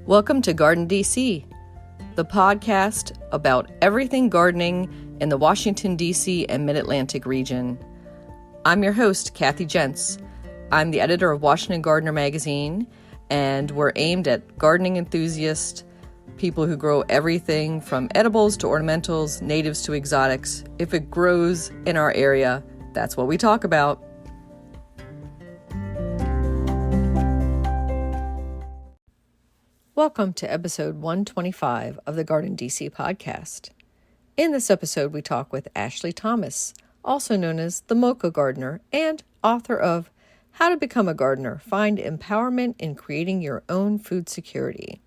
Welcome to GardenDC, the podcast about everything gardening in the Washington, D.C. and Mid-Atlantic region. I'm your host, Kathy Jentz. I'm the editor of Washington Gardener magazine, and we're aimed at gardening enthusiasts, people who grow everything from edibles to ornamentals, natives to exotics. If it grows in our area, that's what we talk about. Welcome to episode 125 of the GardenDC podcast. In this episode, we talk with Ashley Thomas, also known as the Mocha Gardener and author of How to Become a Gardener, Find Empowerment in Creating Your Own Food Security.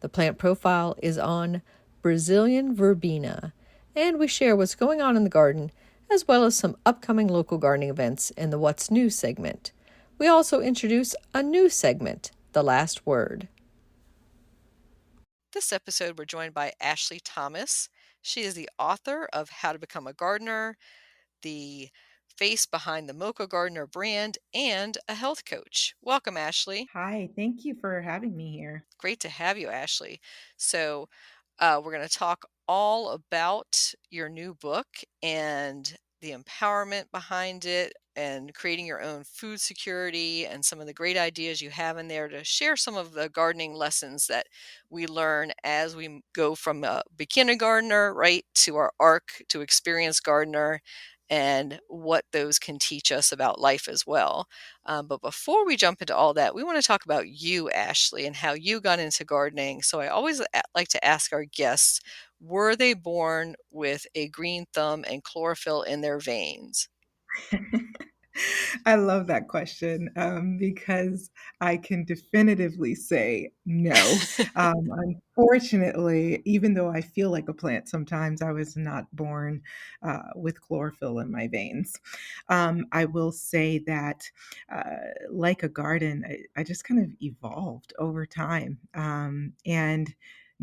The plant profile is on Brazilian verbena, and we share what's going on in the garden, as well as some upcoming local gardening events in the What's New segment. We also introduce a new segment, The Last Word. This episode, we're joined by Ashley Thomas. She is the author of How to Become a Gardener, the face behind the Mocha Gardener brand, and a health coach. Welcome, Ashley. Hi, thank you for having me here. Great to have you, Ashley. So we're going to talk all about your new book and the empowerment behind it and creating your own food security and some of the great ideas you have in there to share some of the gardening lessons that we learn as we go from a beginner gardener right to our arc to experienced gardener and what those can teach us about life as well. But before we jump into all that, we want to talk about you, Ashley, and how you got into gardening. So I always like to ask our guests, were they born with a green thumb and chlorophyll in their veins? I love that question because I can definitively say no. Unfortunately, even though I feel like a plant sometimes, I was not born with chlorophyll in my veins. I will say that, like a garden, I just kind of evolved over time. And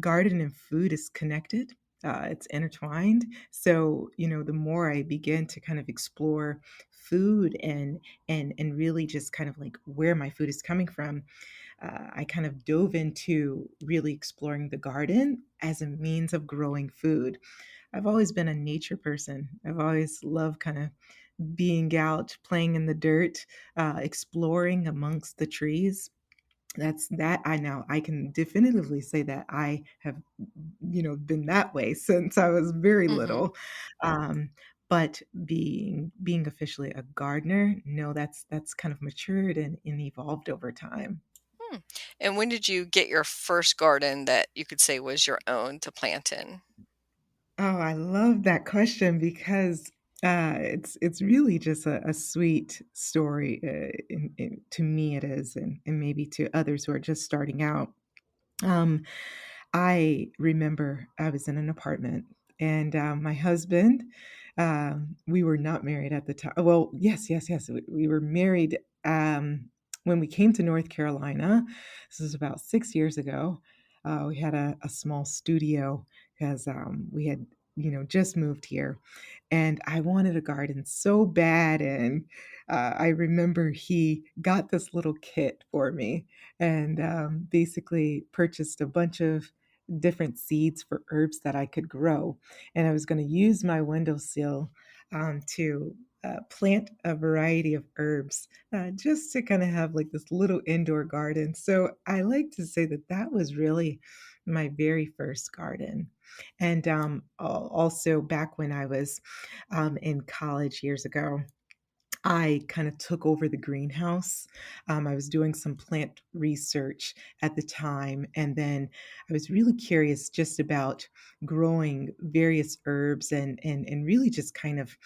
garden and food is connected. It's intertwined. So, the more I begin to kind of explore food and really just kind of like where my food is coming from, I kind of dove into really exploring the garden as a means of growing food. I've always been a nature person. I've always loved kind of being out, playing in the dirt, exploring amongst the trees. That I can definitively say that I have, been that way since I was very Hmm. little. Um, but being officially a gardener, no, that's kind of matured and evolved over time. Hmm. And when did you get your first garden that you could say was your own to plant in? Oh, I love that question because it's really just a sweet story. To me, it is, and maybe to others who are just starting out. Um, I remember I was in an apartment, and my husband, we were not married at the time. Well, yes, yes, yes. We were married when we came to North Carolina. This was about 6 years ago. We had a small studio because we had, just moved here, and I wanted a garden so bad. And I remember he got this little kit for me and basically purchased a bunch of different seeds for herbs that I could grow. And I was going to use my windowsill to plant a variety of herbs just to kind of have like this little indoor garden. So I like to say that that was really my very first garden. And also back when I was in college years ago, I kind of took over the greenhouse. I was doing some plant research at the time, and then I was really curious just about growing various herbs and really just kind of,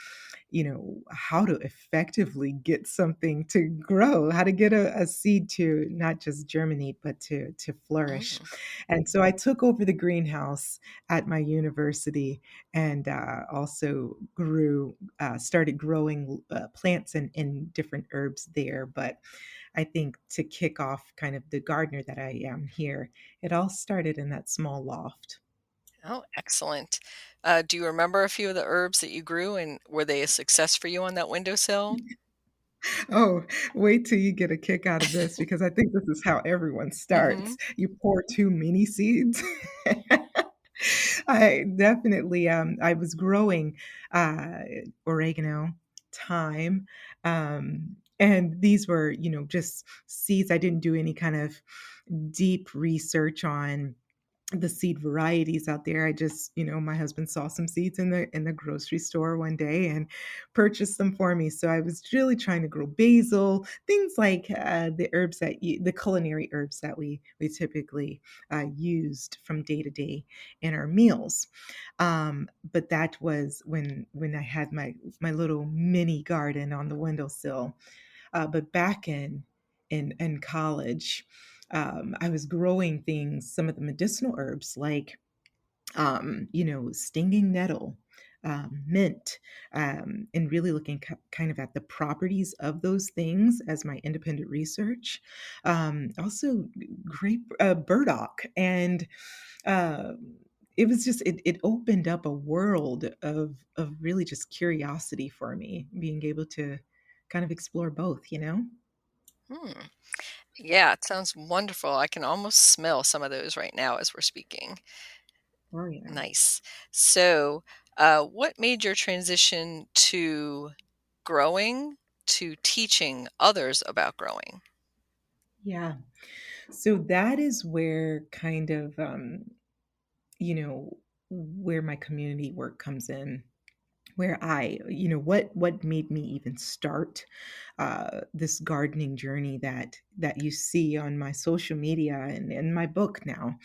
how to effectively get something to grow, how to get a seed to not just germinate, but to flourish. Mm. And so I took over the greenhouse at my university and also started growing plants and different herbs there. But I think to kick off kind of the gardener that I am here, it all started in that small loft. Oh, excellent. Do you remember a few of the herbs that you grew and were they a success for you on that windowsill? Oh, wait till you get a kick out of this because I think this is how everyone Mhm. starts. You pour too many seeds. I definitely, I was growing, oregano, thyme, and these were, just seeds. I didn't do any kind of deep research on the seed varieties out there. I just, my husband saw some seeds in the grocery store one day and purchased them for me. So I was really trying to grow basil, things like the culinary herbs that we typically used from day to day in our meals. But that was when I had my little mini garden on the windowsill. But back in college, I was growing things, some of the medicinal herbs like stinging nettle, mint, and really looking kind of at the properties of those things as my independent research. Also, grape burdock, and uh, it was just it opened up a world of really just curiosity for me, being able to kind of explore both. Hmm. Yeah, it sounds wonderful. I can almost smell some of those right now as we're speaking. Oh yeah. Nice. So, what made your transition to growing to teaching others about growing? Yeah. So that is where kind of you know, where my community work comes in, where what made me even start this gardening journey that you see on my social media and in my book now.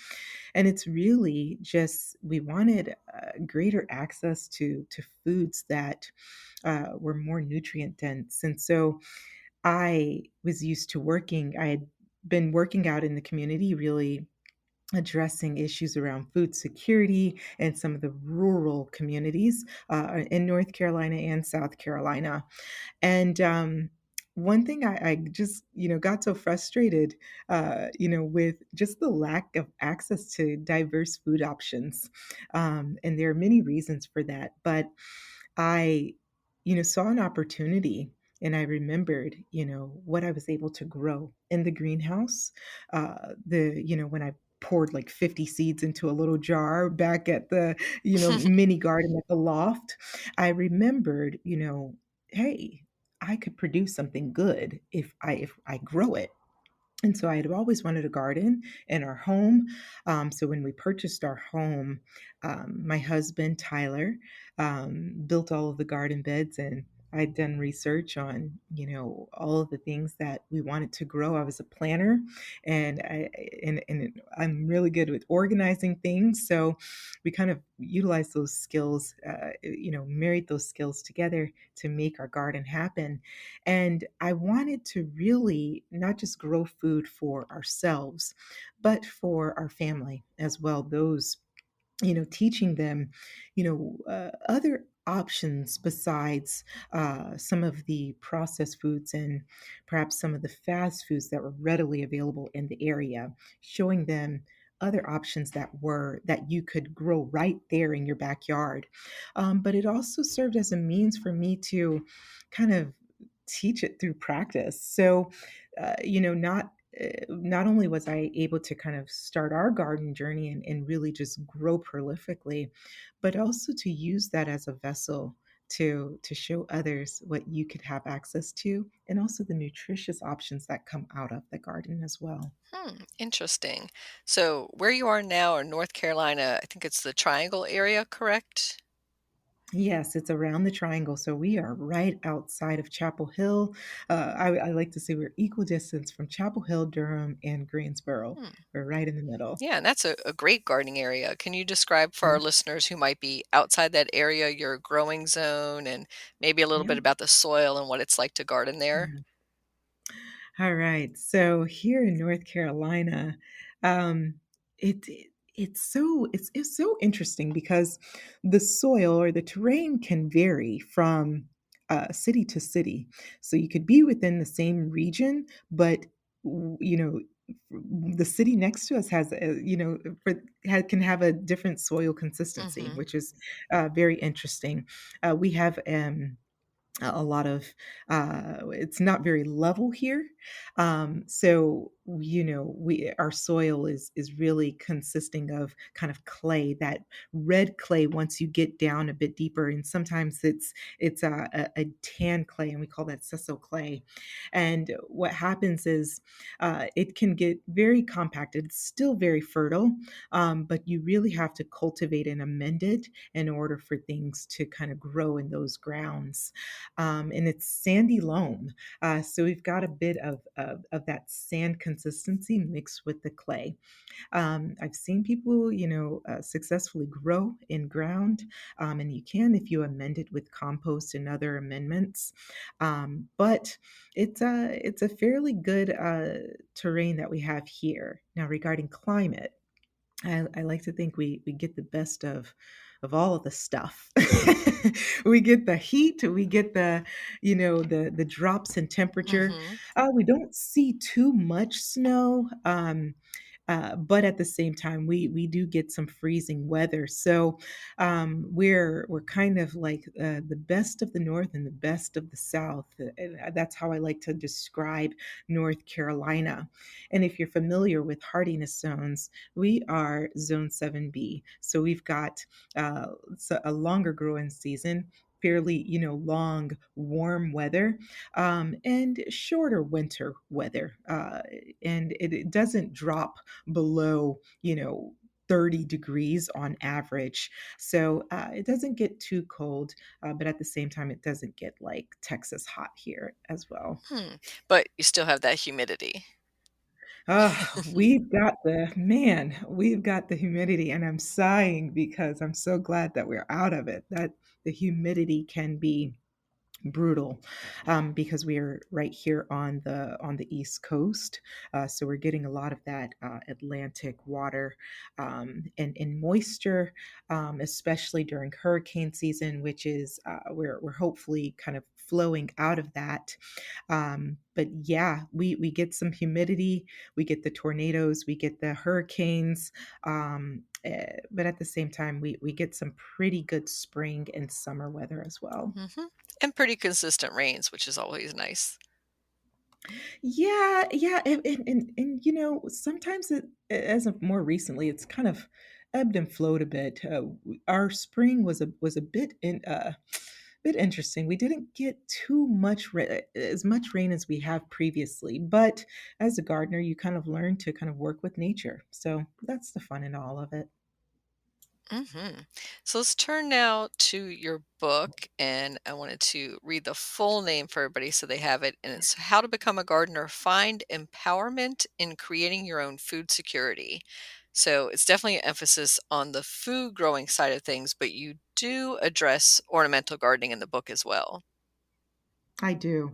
And it's really just we wanted greater access to foods that were more nutrient dense. And so I was used to working. I had been working out in the community, really addressing issues around food security in some of the rural communities in North Carolina and South Carolina. And one thing I just, got so frustrated, with just the lack of access to diverse food options. And there are many reasons for that. But I, saw an opportunity and I remembered, what I was able to grow in the greenhouse. When I poured like 50 seeds into a little jar back at the, mini garden at the loft, I remembered, hey, I could produce something good if I grow it. And so I had always wanted a garden in our home. So when we purchased our home, my husband, Tyler, built all of the garden beds, and I'd done research on, all of the things that we wanted to grow. I was a planner, and I'm really good with organizing things. So we kind of utilized those skills, married those skills together to make our garden happen. And I wanted to really not just grow food for ourselves, but for our family as well. Those, teaching them, other options besides some of the processed foods and perhaps some of the fast foods that were readily available in the area, showing them other options that you could grow right there in your backyard. But it also served as a means for me to kind of teach it through practice. So, not only was I able to kind of start our garden journey and really just grow prolifically, but also to use that as a vessel to show others what you could have access to, and also the nutritious options that come out of the garden as well. Hmm, interesting. So, where you are now in North Carolina, I think it's the Triangle area, correct? Yes, it's around the triangle. So we are right outside of Chapel Hill. I like to say we're equal distance from Chapel Hill, Durham, and Greensboro. Hmm. We're right in the middle. Yeah, and that's a great gardening area. Can you describe for Yeah. our listeners who might be outside that area your growing zone and maybe a little Yeah. bit about the soil and what it's like to garden there? Yeah. All right. So here in North Carolina, um, it's so interesting because the soil or the terrain can vary from city to city. So you could be within the same region, but w- you know the city next to us has can have a different soil consistency, Mhm. which is very interesting. We have a lot of it's not very level here, so you know, we our soil is really consisting of kind of clay, that red clay once you get down a bit deeper, and sometimes it's a tan clay, and we call that sessile clay. And what happens is it can get very compacted. It's still very fertile, but you really have to cultivate and amend it in order for things to kind of grow in those grounds. And it's sandy loam. So we've got a bit of that sand consistency mixed with the clay. I've seen people, you know, successfully grow in ground, and you can if you amend it with compost and other amendments. But it's a fairly good terrain that we have here. Now, regarding climate, I like to think we get the best of all of the stuff. We get the heat, we get the, you know, the drops in temperature. Mhm. We don't see too much snow, but at the same time, we do get some freezing weather. So we're kind of like the best of the North and the best of the South. And that's how I like to describe North Carolina. And if you're familiar with hardiness zones, we are zone 7B. So we've got a longer growing season, fairly, you know, long, warm weather, and shorter winter weather. And it doesn't drop below, you know, 30 degrees on average. So it doesn't get too cold, but at the same time, it doesn't get like Texas hot here as well. Hmm. But you still have that humidity. We've got the humidity, and I'm sighing because I'm so glad that we're out of it. That the humidity can be brutal, because we are right here on the East Coast, so we're getting a lot of that Atlantic water, and moisture, especially during hurricane season, which is we're hopefully kind of flowing out of that. But yeah, we get some humidity, we get the tornadoes, we get the hurricanes, but at the same time, we get some pretty good spring and summer weather as well. Mhm. And pretty consistent rains, which is always nice. Yeah, yeah, and you know, sometimes as of more recently, it's kind of ebbed and flowed a bit. Our spring was a bit interesting. We didn't get too much as much rain as we have previously, but as a gardener, you kind of learn to kind of work with nature. So that's the fun in all of it. So let's turn now to your book, and I wanted to read the full name for everybody so they have it. And it's How to Become a Gardener: Find Empowerment in Creating Your Own Food Security. So it's definitely an emphasis on the food growing side of things, but you do address ornamental gardening in the book as well. I do.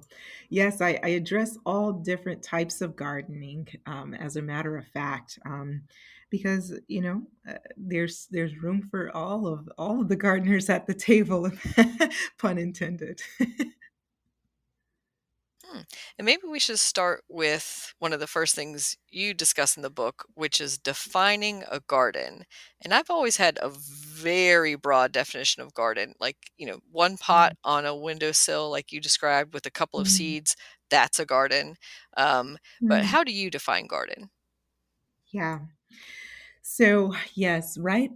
Yes, I address all different types of gardening, as a matter of fact, because you know there's room for all of the gardeners at the table, pun intended. Hmm. And maybe we should start with one of the first things you discuss in the book, which is defining a garden. And I've always had a very broad definition of garden, like, one pot Mm, on a windowsill, like you described, with a couple of mm, seeds. That's a garden. But mm. how do you define garden? Yeah. So yes, right.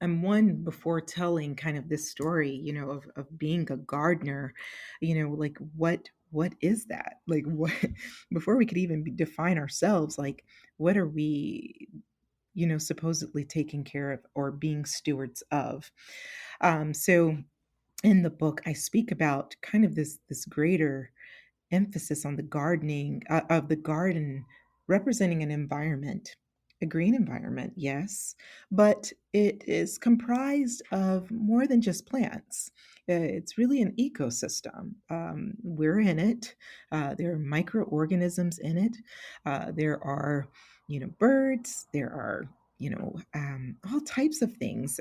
I'm one before telling kind of this story, you know, of being a gardener, you know, like what is that? Like what before we could even define ourselves, like what are we, you know, supposedly taking care of or being stewards of? So in the book, I speak about kind of this greater emphasis on the gardening of the garden representing an environment, a green environment, yes, but it is comprised of more than just plants. It's really an ecosystem. We're in it. There are microorganisms in it. There are, you know, birds. There are, you know, all types of things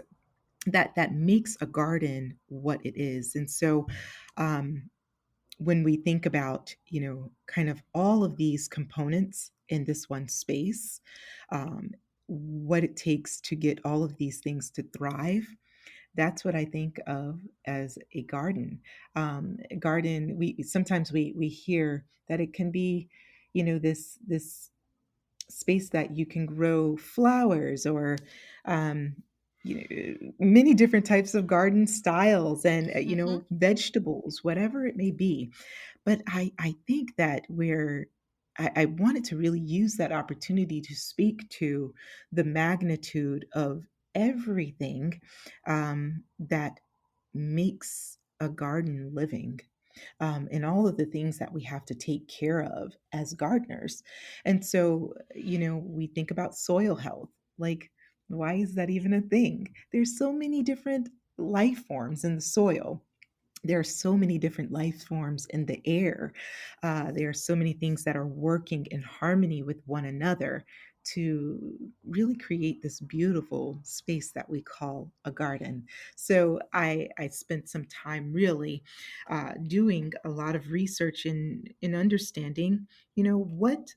that makes a garden what it is. And so, um, when we think about, you know, kind of all of these components in this one space, what it takes to get all of these things to thrive, That's what I think of as a garden. Garden, we sometimes we hear that it can be, this space that you can grow flowers or um, many different types of garden styles and Mhm. vegetables, whatever it may be. But I think that I wanted to really use that opportunity to speak to the magnitude of everything that makes a garden living, and all of the things that we have to take care of as gardeners. And so, we think about soil health. Like, why is that even a thing? There's so many different life forms in the soil. There are so many different life forms in the air. There are so many things that are working in harmony with one another to really create this beautiful space that we call a garden. So I spent some time really doing a lot of research in understanding, what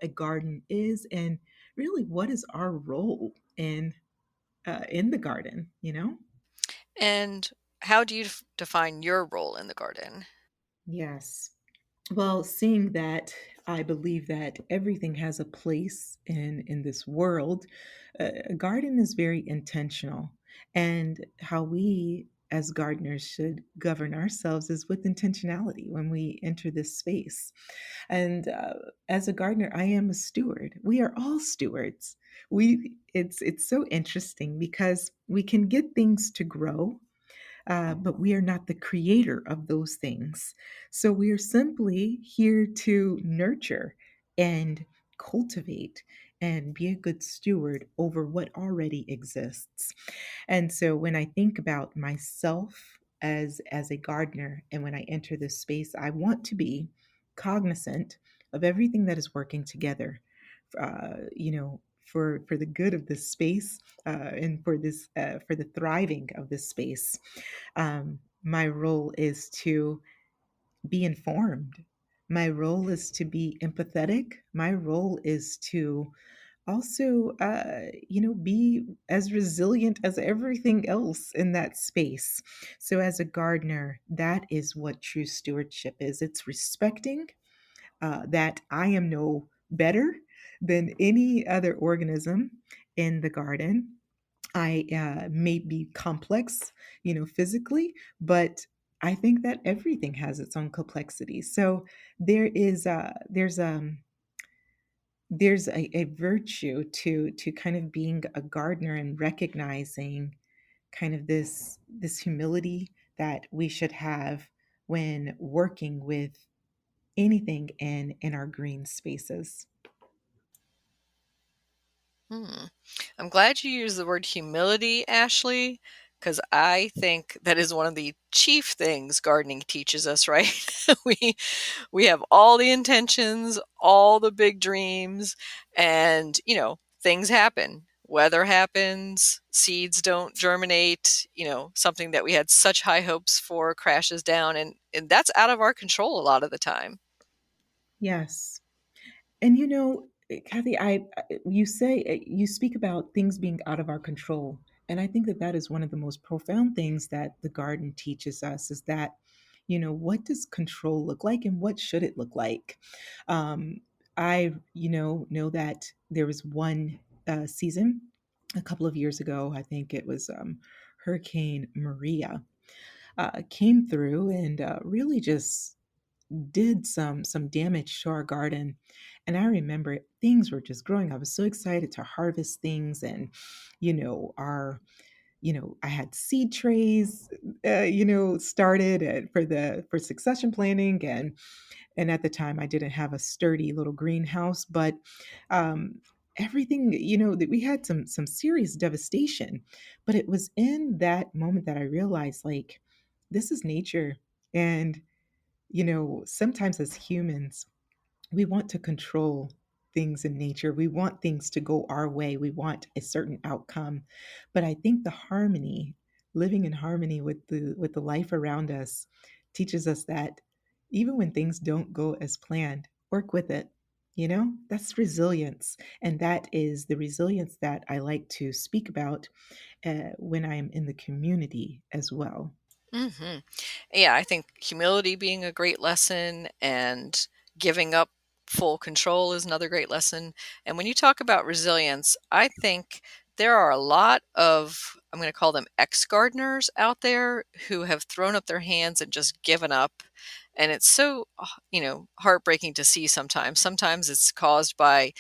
a garden is, and really what is our role in the garden. And how do you define your role in the garden? Yes. Well, seeing that I believe that everything has a place in this world, a garden is very intentional, and how we as gardeners should govern ourselves is with intentionality when we enter this space. And as a gardener, I am a steward. We are all stewards. It's so interesting because we can get things to grow, but we are not the creator of those things. So we are simply here to nurture and cultivate and be a good steward over what already exists. And so when I think about myself as a gardener and when I enter this space, I want to be cognizant of everything that is working together. For the good of this space, and for the thriving of this space. My role is to be informed. My role is to be empathetic. My role is to also, be as resilient as everything else in that space. So, as a gardener, that is what true stewardship is. It's respecting that I am no better than any other organism in the garden. I may be complex, physically, but I think that everything has its own complexity. So there is there's a virtue to kind of being a gardener and recognizing kind of this humility that we should have when working with anything in our green spaces. Hmm. I'm glad you used the word humility, Ashley, because I think that is one of the chief things gardening teaches us, right? we we have all the intentions, all the big dreams, and things happen. Weather happens, seeds don't germinate, something that we had such high hopes for crashes down, and that's out of our control a lot of the time. Yes. And Kathy, you speak about things being out of our control, and I think that that is one of the most profound things that the garden teaches us is that, what does control look like, and what should it look like? Um, I, know that there was one season a couple of years ago. I think it was Hurricane Maria came through and really just did some damage to our garden. And I remember things were just growing. I was so excited to harvest things, and our I had seed trays started for succession planning, and at the time I didn't have a sturdy little greenhouse, but um everything, that we had some serious devastation. But it was in that moment that I realized, like, this is nature. And sometimes as humans, we want to control things in nature. We want things to go our way. We want a certain outcome. But I think the harmony, living in harmony with the life around us, teaches us that even when things don't go as planned, work with it. You know, that's resilience. And that is the resilience that I like to speak about when I am in the community as well. Hmm. Yeah, I think humility being a great lesson and giving up full control is another great lesson. And when you talk about resilience, I think there are a lot of, I'm going to call them ex gardeners out there who have thrown up their hands and just given up. And it's so, heartbreaking to see sometimes. Sometimes it's caused by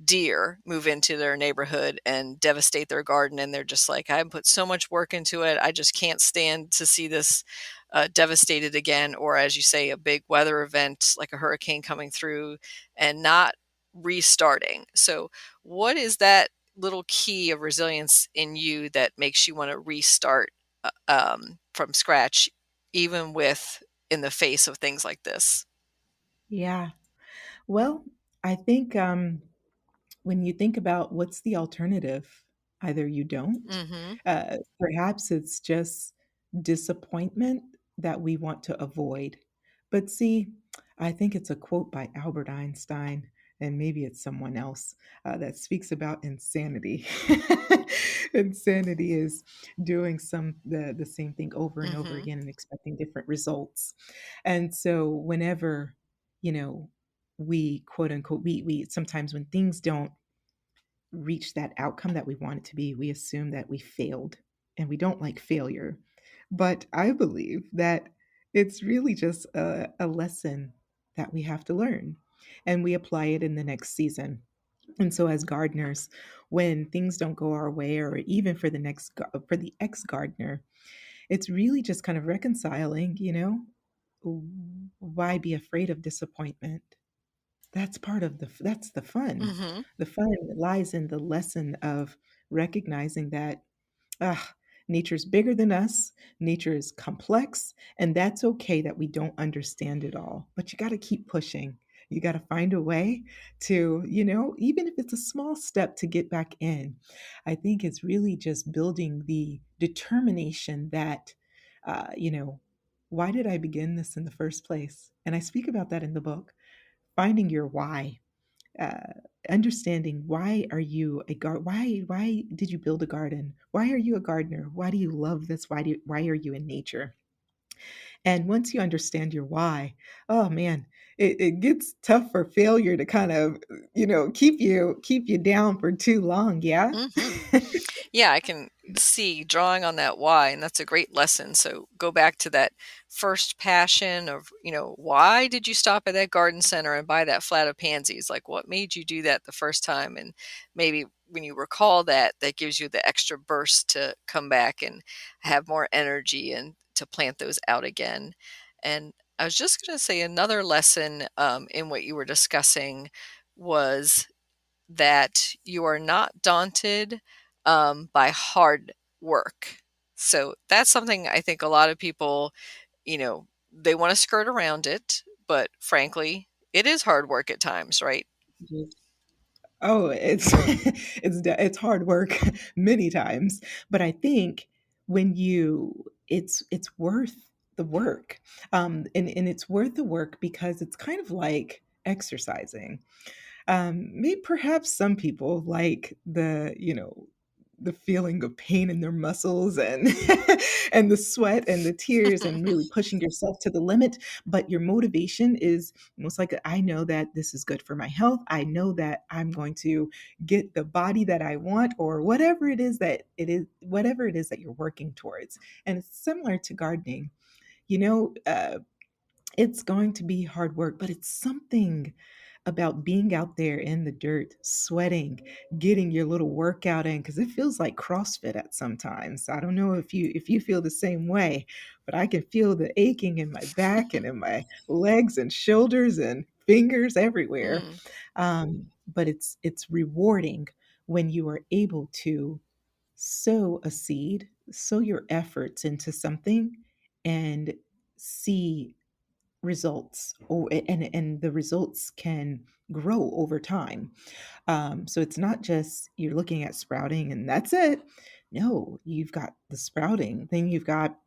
deer move into their neighborhood and devastate their garden, and they're just like, I put so much work into it, I just can't stand to see this devastated again. Or as you say, a big weather event like a hurricane coming through and not restarting. So what is that little key of resilience in you that makes you want to restart from scratch, even with in the face of things like this? Yeah. Well, I think when you think about what's the alternative, either you don't, Hmm. perhaps it's just disappointment that we want to avoid. But see, I think it's a quote by Albert Einstein, and maybe it's someone else that speaks about insanity. Insanity is doing the same thing over and over Hmm. again and expecting different results. And so whenever, you know, we quote unquote we sometimes when things don't reach that outcome that we want it to be, we assume that we failed, and we don't like failure. But I believe that it's really just a lesson that we have to learn, and we apply it in the next season. And so, as gardeners, when things don't go our way, or even for for the ex gardener, it's really just kind of reconciling. Why be afraid of disappointment? That's part of that's the fun. Hmm. The fun lies in the lesson of recognizing that, ah, nature's bigger than us, nature is complex, and that's okay that we don't understand it all. But you gotta keep pushing. You gotta find a way to, even if it's a small step to get back in. I think it's really just building the determination that, why did I begin this in the first place? And I speak about that in the book, finding your why, uh, understanding why are you why did you build a garden, why are you a gardener, why do you love this, why are you in nature. And once you understand your why, oh man, it gets tough for failure to kind of keep you down for too long. Yeah. Hmm. Yeah, I can see drawing on that why, and that's a great lesson. So go back to that first passion of, why did you stop at that garden center and buy that flat of pansies? Like, what made you do that the first time? And maybe when you recall that, that gives you the extra burst to come back and have more energy and to plant those out again. And I was just going to say another lesson in what you were discussing was that you are not daunted by hard work. So that's something I think a lot of people, they want to skirt around it, but frankly, it is hard work at times, right? Yes. Oh, it's it's hard work many times, but I think when you it's worth the work, and it's worth the work because it's kind of like exercising. Maybe perhaps some people like the feeling of pain in their muscles and and the sweat and the tears and really pushing yourself to the limit. But your motivation is most like, I know that this is good for my health. I know that I'm going to get the body that I want, or whatever it is that you're working towards. And it's similar to gardening. You know, uh, it's going to be hard work, but it's something about being out there in the dirt, sweating, getting your little workout in, because it feels like CrossFit at sometimes. I don't know if you feel the same way, but I can feel the aching in my back and in my legs and shoulders and fingers everywhere. Mm, But it's rewarding when you are able to sow a seed, sow your efforts into something, and see results, and the results can grow over time. So it's not just you're looking at sprouting and that's it. No, you've got the sprouting, then you've got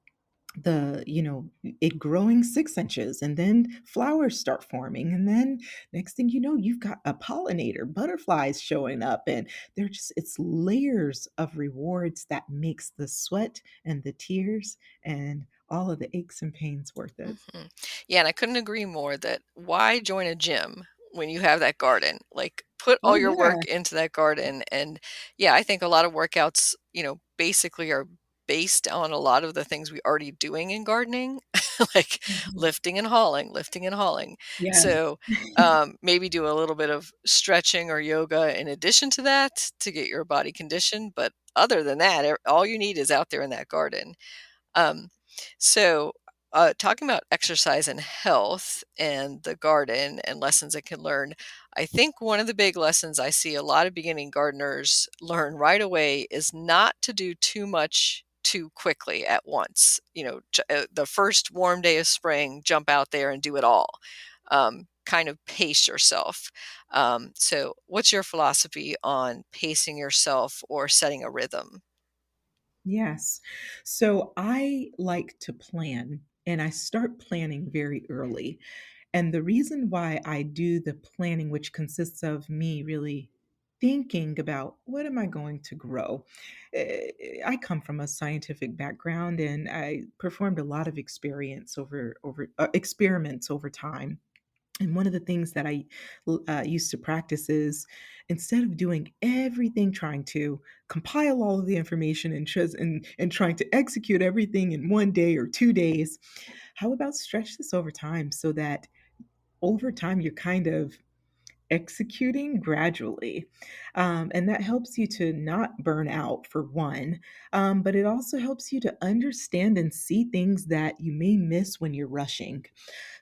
it growing 6 inches, and then flowers start forming, and then next thing you know, you've got a pollinator, butterflies showing up, and they're just it's layers of rewards that makes the sweat and the tears and all of the aches and pains worth it. Mhm. Yeah, and I couldn't agree more that why join a gym when you have that garden? Like, put all Oh your yeah. work into that garden, and, yeah, I think a lot of workouts, basically are based on a lot of the things we already doing in gardening, like Mhm. lifting and hauling. Yes. So, maybe do a little bit of stretching or yoga in addition to that to get your body conditioned, but other than that, all you need is out there in that garden. Um, so, talking about exercise and health and the garden and lessons it can learn, I think one of the big lessons I see a lot of beginning gardeners learn right away is not to do too much too quickly at once. The first warm day of spring, jump out there and do it all. Kind of pace yourself. So, what's your philosophy on pacing yourself or setting a rhythm? Yes. So I like to plan, and I start planning very early. And the reason why I do the planning, which consists of me really thinking about what am I going to grow? I come from a scientific background, and I performed a lot of experiments over time. And one of the things that I used to practice is, instead of doing everything, trying to compile all of the information and trying to execute everything in 1 day or 2 days, how about stretch this over time so that over time you're kind of executing gradually. And that helps you to not burn out, for one, but it also helps you to understand and see things that you may miss when you're rushing.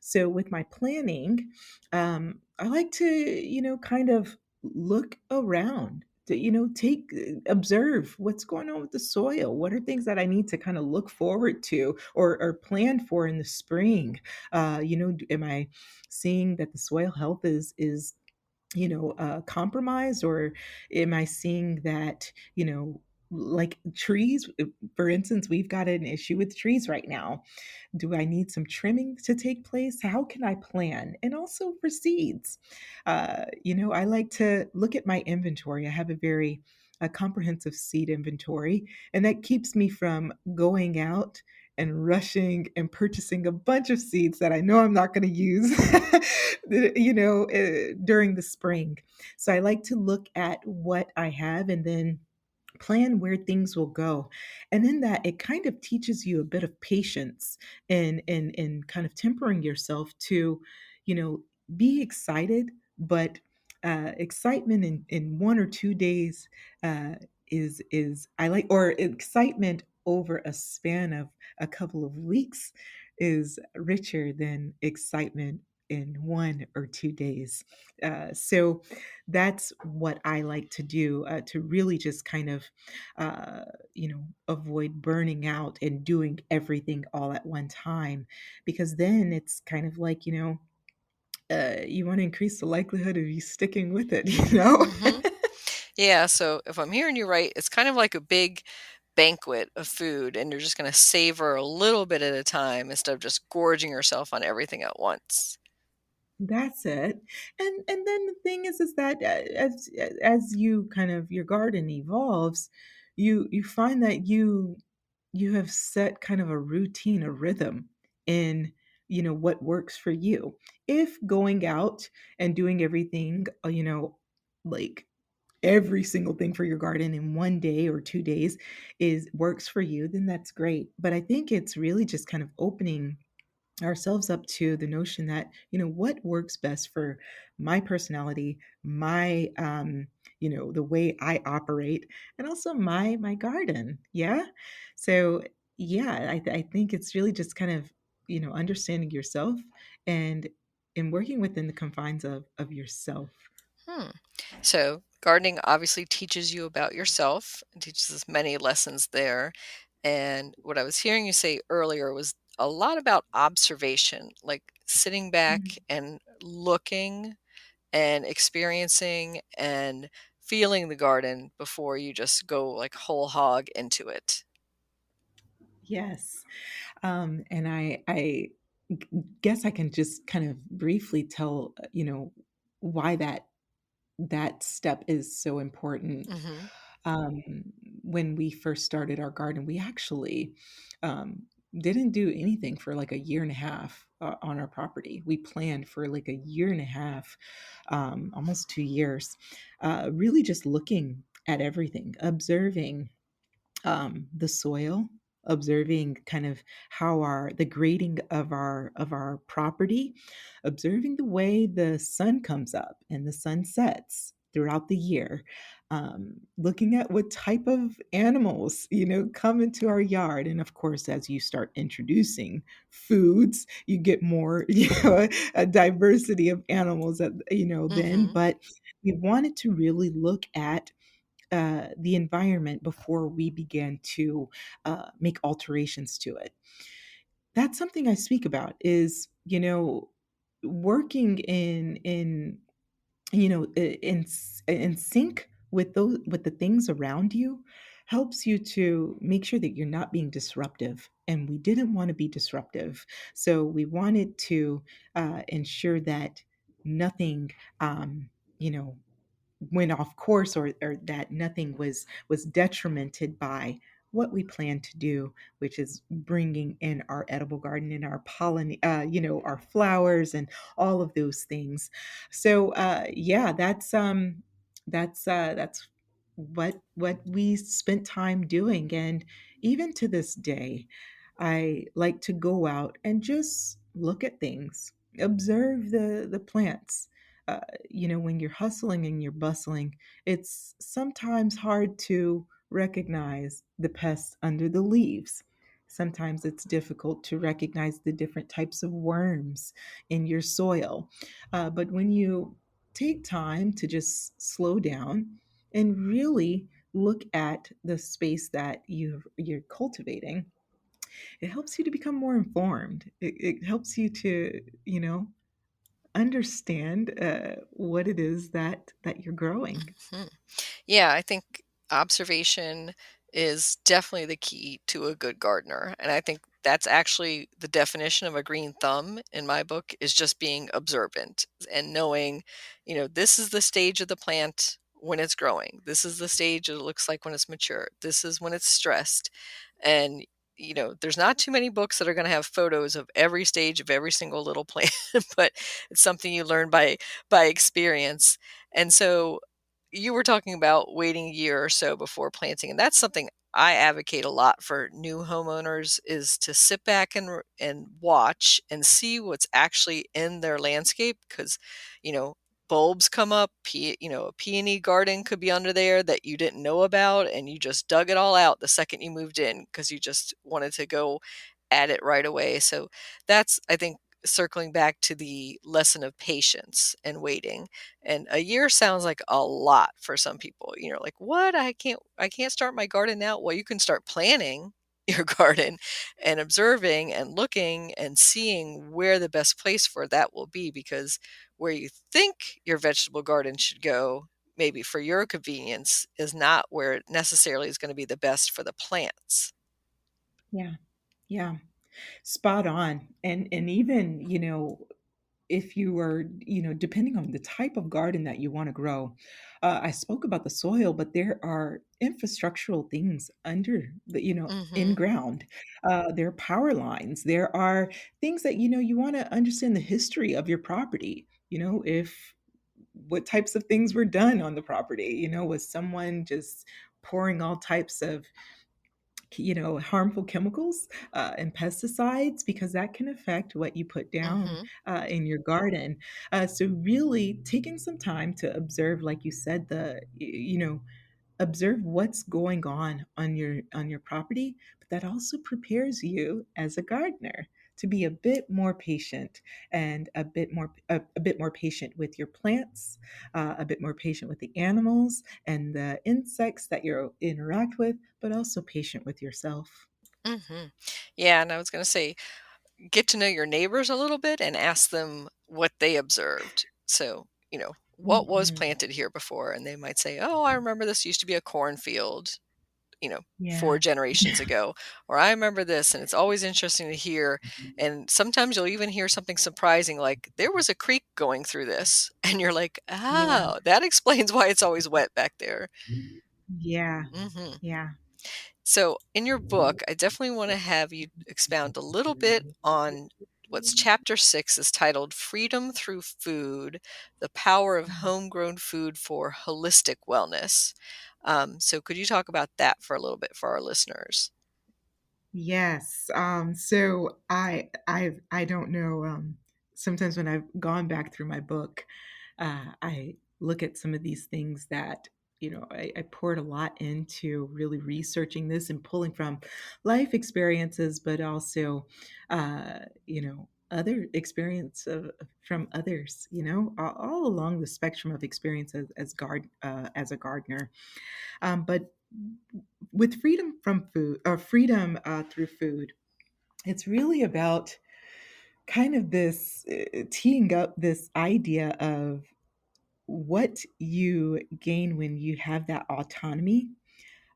So with my planning, I like to, kind of look around. To, observe what's going on with the soil. What are things that I need to kind of look forward to or plan for in the spring? Am I seeing that the soil health is compromised, or am I seeing that, like trees, for instance, we've got an issue with trees right now. Do I need some trimming to take place? How can I plan? And also for seeds, I like to look at my inventory. I have a comprehensive seed inventory, and that keeps me from going out and rushing and purchasing a bunch of seeds that I know I'm not going to use, during the spring. So I like to look at what I have and then plan where things will go. And in that, it kind of teaches you a bit of patience and kind of tempering yourself to, you know, be excited, but excitement in 1 or 2 days uh, is I like, or excitement over a span of a couple of weeks is richer than excitement in 1 or 2 days. So that's what I like to do, to really just kind of, avoid burning out and doing everything all at one time. Because then it's kind of like, you want to increase the likelihood of you sticking with it, you know? Mhm. Yeah, so if I'm hearing you right, it's kind of like a big banquet of food, and you're just gonna savor a little bit at a time instead of just gorging yourself on everything at once. That's it. And then the thing is that, as you kind of your garden evolves, you find that you have set kind of a routine, a rhythm in, what works for you. If going out and doing everything, like every single thing for your garden in 1 day or 2 days is works for you, then that's great. But I think it's really just kind of opening ourselves up to the notion that, what works best for my personality, my the way I operate, and also my garden. Yeah. So yeah, I think it's really just kind of, understanding yourself and working within the confines of yourself. Hmm. So, gardening obviously teaches you about yourself and teaches us many lessons there. And what I was hearing you say earlier was a lot about observation, like sitting back Mm. and looking and experiencing and feeling the garden before you just go like whole hog into it. Yes. And guess I can just kind of briefly tell, why that step is so important. Mhm. Um, when we first started our garden, we actually didn't do anything for like a year and a half on our property. We planned for like a year and a half, almost 2 years, really just looking at everything, observing the soil, observing kind of how our the grading of our property, observing the way the sun comes up and the sun sets throughout the year, looking at what type of animals come into our yard. And of course, as you start introducing foods, you get more a diversity of animals that then. Mhm. But we wanted to really look at the environment before we began to make alterations to it. That's something I speak about is, working in sync with the things around you helps you to make sure that you're not being disruptive. And we didn't want to be disruptive. So we wanted to ensure that nothing, you know, went off course, or that nothing was detrimented by what we plan to do, which is bringing in our edible garden and our pollen, our flowers and all of those things. So yeah, that's what we spent time doing. And even to this day, I like to go out and just look at things, observe the plants. When you're hustling and you're bustling, it's sometimes hard to recognize the pests under the leaves. Sometimes it's difficult to recognize the different types of worms in your soil. But when you take time to just slow down and really look at the space that you're cultivating, it helps you to become more informed. It helps you to, understand what it is that you're growing. Mhm. Yeah, I think observation is definitely the key to a good gardener. And I think that's actually the definition of a green thumb in my book is just being observant and knowing, this is the stage of the plant when it's growing. This is the stage it looks like when it's mature. This is when it's stressed. And there's not too many books that are going to have photos of every stage of every single little plant, but it's something you learn by experience. And so you were talking about waiting a year or so before planting, and that's something I advocate a lot for new homeowners is to sit back and watch and see what's actually in their landscape because, you know, bulbs come up, a peony garden could be under there that you didn't know about and you just dug it all out the second you moved in because you just wanted to go at it right away. So that's I think circling back to the lesson of patience and waiting, and a year sounds like a lot for some people. Like, "What? I can't start my garden now." Well, you can start planning your garden and observing and looking and seeing where the best place for that will be because where you think your vegetable garden should go, maybe for your convenience, is not where it necessarily is gonna be the best for the plants. Yeah, yeah, spot on. And even if you are, depending on the type of garden that you want to grow, I spoke about the soil, but there are infrastructural things under in Mhm. ground. There are power lines. There are things that you want to understand the history of your property. If what types of things were done on the property. Was someone just pouring all types of harmful chemicals and pesticides, because that can affect what you put down Mhm. in your garden. So really taking some time to observe, like you said, observe what's going on your property, but that also prepares you as a gardener to be a bit more patient, and a bit more patient with your plants, a bit more patient with the animals and the insects that you interact with, but also patient with yourself. Mhm. Yeah, and I was gonna say, get to know your neighbors a little bit and ask them what they observed. So, what was Mhm. planted here before? And they might say, "Oh, I remember this used to be a cornfield." 4 Yeah. generations ago, or I remember this, and it's always interesting to hear, and sometimes you'll even hear something surprising like, "There was a creek going through this," and you're like, Yeah. "Oh, that explains why it's always wet back there." Yeah. Mhm. Yeah. So, in your book, I definitely want to have you expound a little bit on what's chapter 6 is titled Freedom Through Food: The Power of Homegrown Food for Holistic Wellness. So, could you talk about that for a little bit for our listeners? Yes. So I don't know. Sometimes when I've gone back through my book, I look at some of these things that I poured a lot into really researching this and pulling from life experiences, but also, other experience from others. All along the spectrum of experience as a gardener. But with freedom from food or freedom through food, it's really about kind of this teeing up this idea of what you gain when you have that autonomy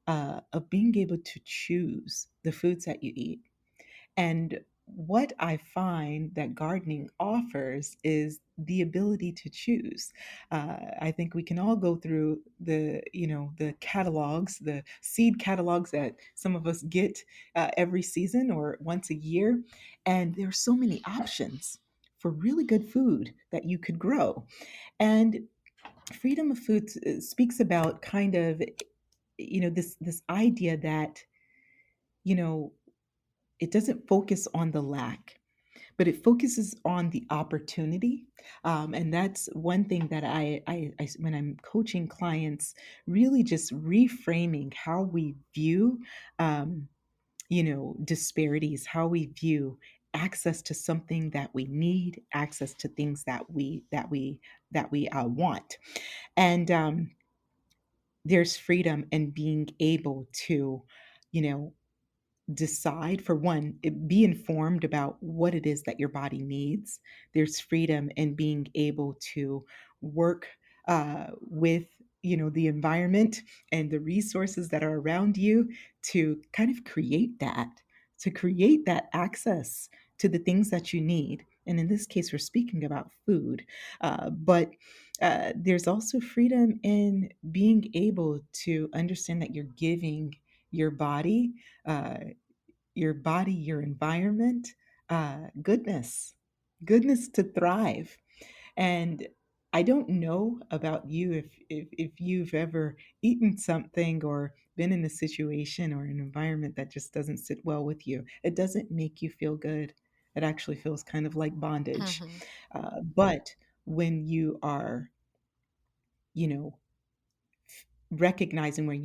of being able to choose the foods that you eat. And what I find that gardening offers is the ability to choose. I think we can all go through the catalogs, the seed catalogs that some of us get every season or once a year, and there are so many options for really good food that you could grow. And freedom of food speaks about kind of this idea that you know it doesn't focus on the lack, but it focuses on the opportunity. And that's one thing that when I'm coaching clients, really just reframing how we view, disparities, how we view access to something that we need, access to things that we want. And there's freedom in being able to, you know, decide for one be informed about what it is that your body needs. There's freedom in being able to work with the environment and the resources that are around you to kind of create that access to the things that you need. And in this case we're speaking about food, but there's also freedom in being able to understand that you're giving your body uh, your environment, goodness to thrive. And I don't know about you if you've ever eaten something or been in a situation or an environment that just doesn't sit well with you. It doesn't make you feel good. It actually feels kind of like bondage. Mhm. But when you are, you know, recognizing when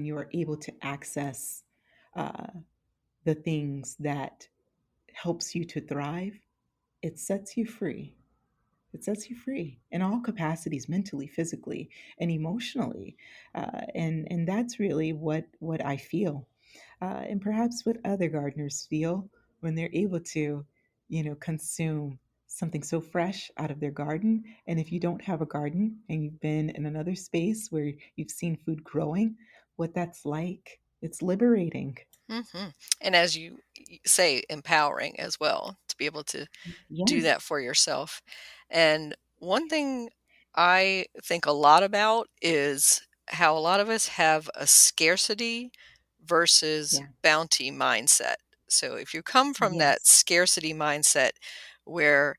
you are able to access uh, the things that helps you to thrive, it sets you free. It sets you free in all capacities, mentally, physically, and emotionally. And that's really what I feel, and perhaps what other gardeners feel when they're able to, consume something so fresh out of their garden. And if you don't have a garden and you've been in another space where you've seen food growing, what that's like, it's liberating. Mhm. And as you say, empowering as well to be able to do Yeah, that for yourself. And one thing I think a lot about is how a lot of us have a scarcity versus yeah, bounty mindset. So if you come from that yes. scarcity mindset where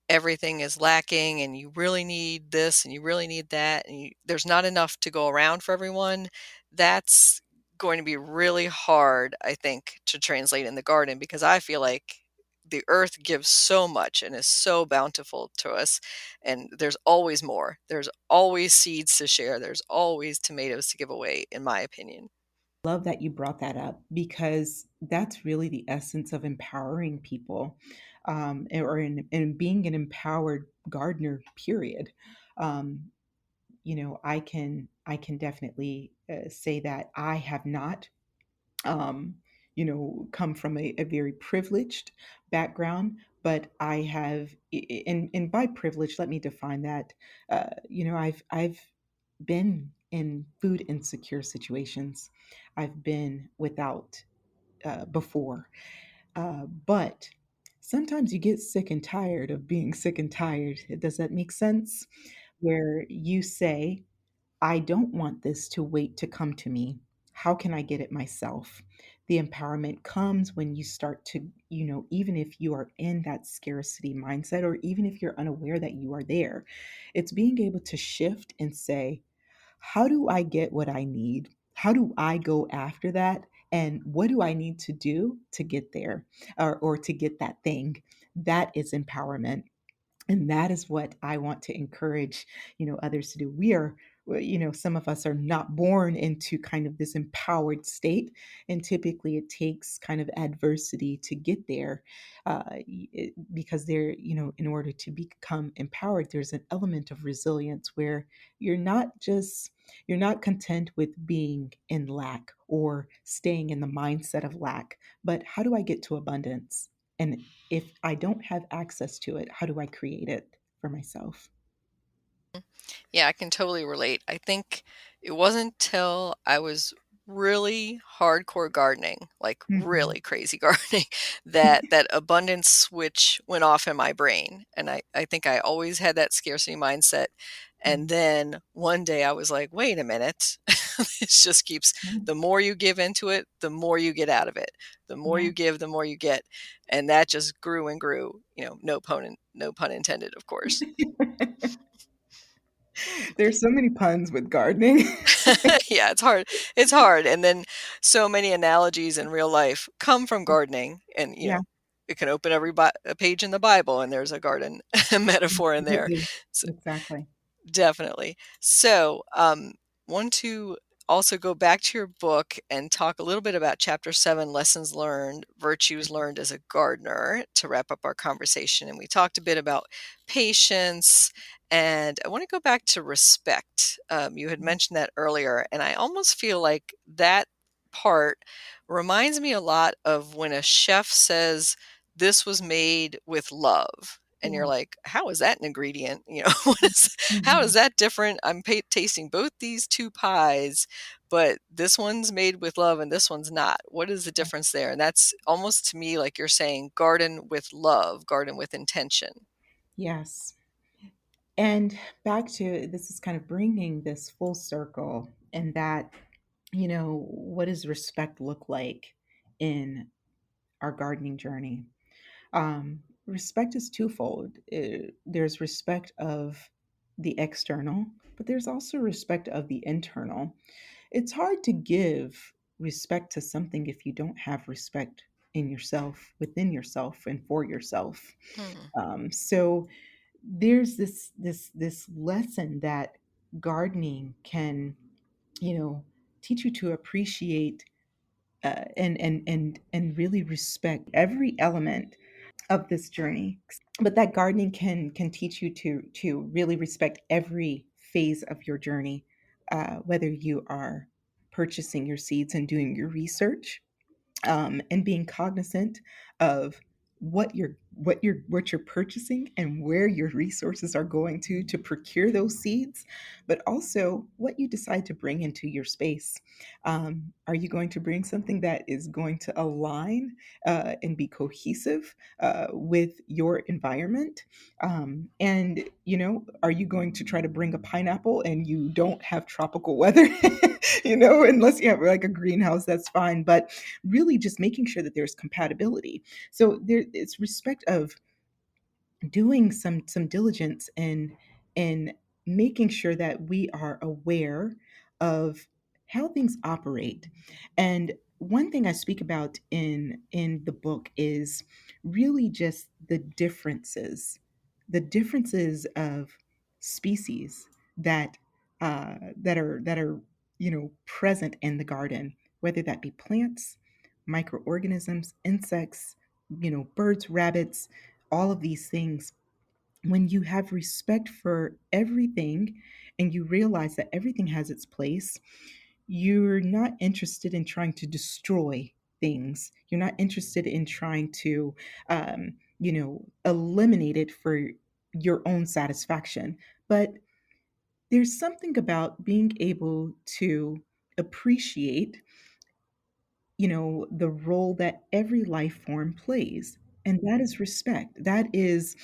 everything is lacking and you really need this and you really need that and there's not enough to go around for everyone, that's going to be really hard, I think, to translate in the garden because I feel like the earth gives so much and is so bountiful to us, and there's always more. There's always seeds to share. There's always tomatoes to give away, in my opinion. Love that you brought that up because that's really the essence of empowering people, or in being an empowered gardener, period. Um, I can definitely say that I have not, come from a very privileged background, but I have, and by privilege, let me define that. I've been in food insecure situations. I've been without before. But sometimes you get sick and tired of being sick and tired. Does that make sense? Where you say, I don't want this to wait to come to me. How can I get it myself? The empowerment comes when you start to, even if you are in that scarcity mindset, or even if you're unaware that you are there, it's being able to shift and say, how do I get what I need? How do I go after that? And what do I need to do to get there, or to get that thing? That is empowerment. And that is what I want to encourage, others to do. Some of us are not born into kind of this empowered state, and typically it takes kind of adversity to get there, because in order to become empowered, there's an element of resilience where you're not just you're not content with being in lack or staying in the mindset of lack, but how do I get to abundance? And if I don't have access to it, how do I create it for myself? Yeah, I can totally relate. I think it wasn't till I was really hardcore gardening, like Mhm. really crazy gardening, that that abundance switch went off in my brain. And I think I always had that scarcity mindset. And Mm. then one day I was like, wait a minute. This just keeps, the more you give into it, the more you get out of it. The more Yeah. you give, the more you get. And that just grew and grew, no pun intended, of course. There's so many puns with gardening. Yeah, it's hard. It's hard, and then so many analogies in real life come from gardening, and, Yeah, it can open a page in the Bible, and there's a garden metaphor in there. absolutely. So Exactly. definitely. So, want to also go back to your book and talk a little bit about chapter 7, lessons learned, virtues learned as a gardener, to wrap up our conversation. And we talked a bit about patience. And I want to go back to respect. You had mentioned that earlier, and I almost feel like that part reminds me a lot of when a chef says, this was made with love. And you're Yeah. like, how is that an ingredient? What is how is Mhm. that different? I'm tasting both these two pies, but this one's made with love and this one's not. What is the Yeah. difference there? And that's almost to me like you're saying garden with love, garden with intention. Yes. And back to this is kind of bringing this full circle, and that, what does respect look like in our gardening journey? Respect is twofold. There's respect of the external, but there's also respect of the internal. It's hard to give respect to something if you don't have respect in yourself, within yourself, and for yourself. Hmm. So there's this lesson that gardening can, you know, teach you to appreciate, and really respect every element of this journey. But that gardening can teach you to really respect every phase of your journey, whether you are purchasing your seeds and doing your research, and being cognizant of what you're purchasing and where your resources are going to procure those seeds, but also what you decide to bring into your space. Are you going to bring something that is going to align, and be cohesive, with your environment? And are you going to try to bring a pineapple and you don't have tropical weather? Unless you have like a greenhouse, that's fine. But really just making sure that there's compatibility. So it's respect of doing some diligence and making sure that we are aware of how things operate. And one thing I speak about in the book is really just the differences of species that are present in the garden, whether that be plants, microorganisms, insects, birds, rabbits, all of these things. When you have respect for everything and you realize that everything has its place, you're not interested in trying to destroy things. You're not interested in trying to, eliminate it for your own satisfaction. But there's something about being able to appreciate, the role that every life form plays. And that is respect. That is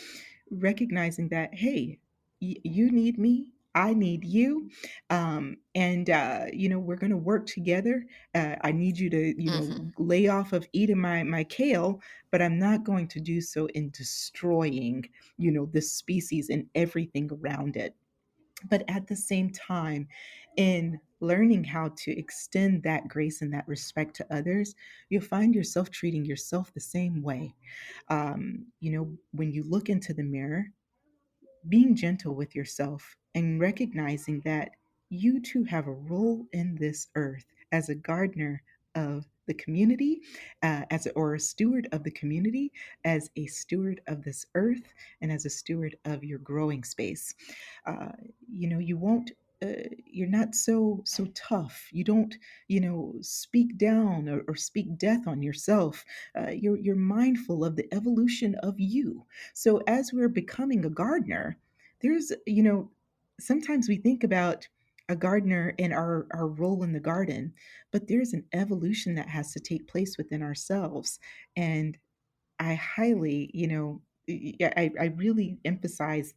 recognizing that, hey, you need me. I need you. We're going to work together. I need you to, Mhm. lay off of eating my kale, but I'm not going to do so in destroying, this species and everything around it. But at the same time, in learning how to extend that grace and that respect to others, you'll find yourself treating yourself the same way. When you look into the mirror, being gentle with yourself and recognizing that you too have a role in this earth as a gardener of the community, or a steward of the community, as a steward of this earth, and as a steward of your growing space. Uh, you won't. You're not so tough. You don't, speak down, or speak death on yourself. You're mindful of the evolution of you. So as we're becoming a gardener, there's, sometimes we think about a gardener and our role in the garden, but there's an evolution that has to take place within ourselves. And I highly, I really emphasize,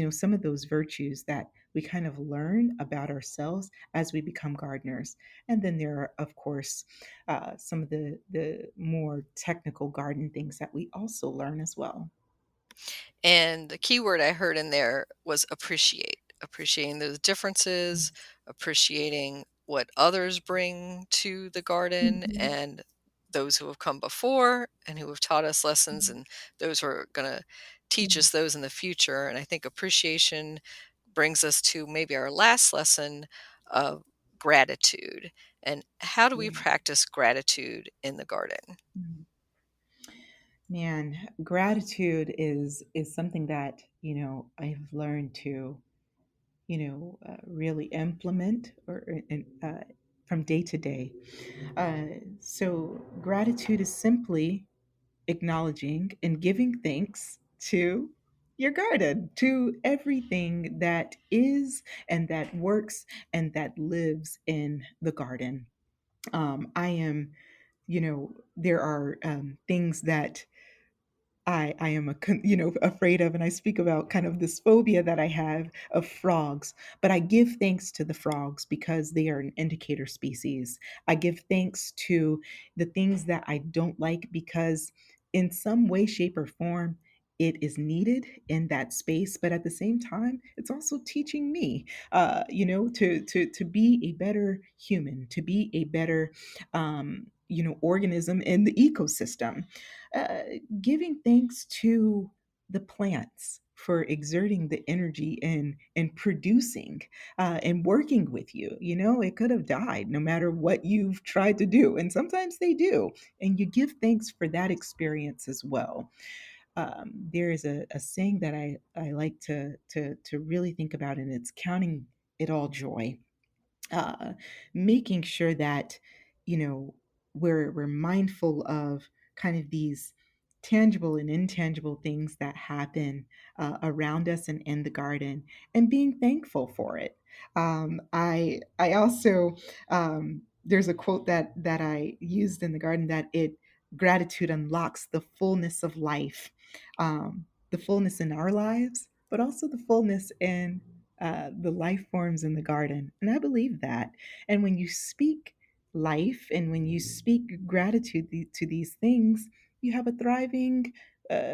some of those virtues that we kind of learn about ourselves as we become gardeners. And then there are, of course, some of the more technical garden things that we also learn as well. And the key word I heard in there was appreciate. Appreciating those differences, Yes. appreciating what others bring to the garden, Mhm. and those who have come before and who have taught us lessons, and those who are going to teach Mhm. us those in the future. And I think appreciation brings us to maybe our last lesson of gratitude. And how do we Yeah. practice gratitude in the garden? Mhm. Man, gratitude is something that, I've learned to, really implement, from day to day. So gratitude is simply acknowledging and giving thanks to your garden, to everything that is and that works and that lives in the garden. I am, there are things that I am afraid of, and I speak about kind of this phobia that I have of frogs. But I give thanks to the frogs because they are an indicator species. I give thanks to the things that I don't like because, in some way, shape, or form, it is needed in that space. But at the same time, it's also teaching me, to be a better human, to be a better, organism in the ecosystem. Uh, Giving thanks to the plants for exerting the energy and producing, and working with you. It could have died no matter what you've tried to do, and sometimes they do, and you give thanks for that experience as well. There is a saying that I like to really think about, and it's counting it all joy. uh, Making sure that, you know we're mindful of kind of these tangible and intangible things that happen around us and in the garden, and being thankful for it. I also, there's a quote that I used in the garden, that it gratitude unlocks the fullness of life, the fullness in our lives, but also the fullness in the life forms in the garden. And I believe that. And when you speak life and when you speak gratitude to these things, you have a thriving,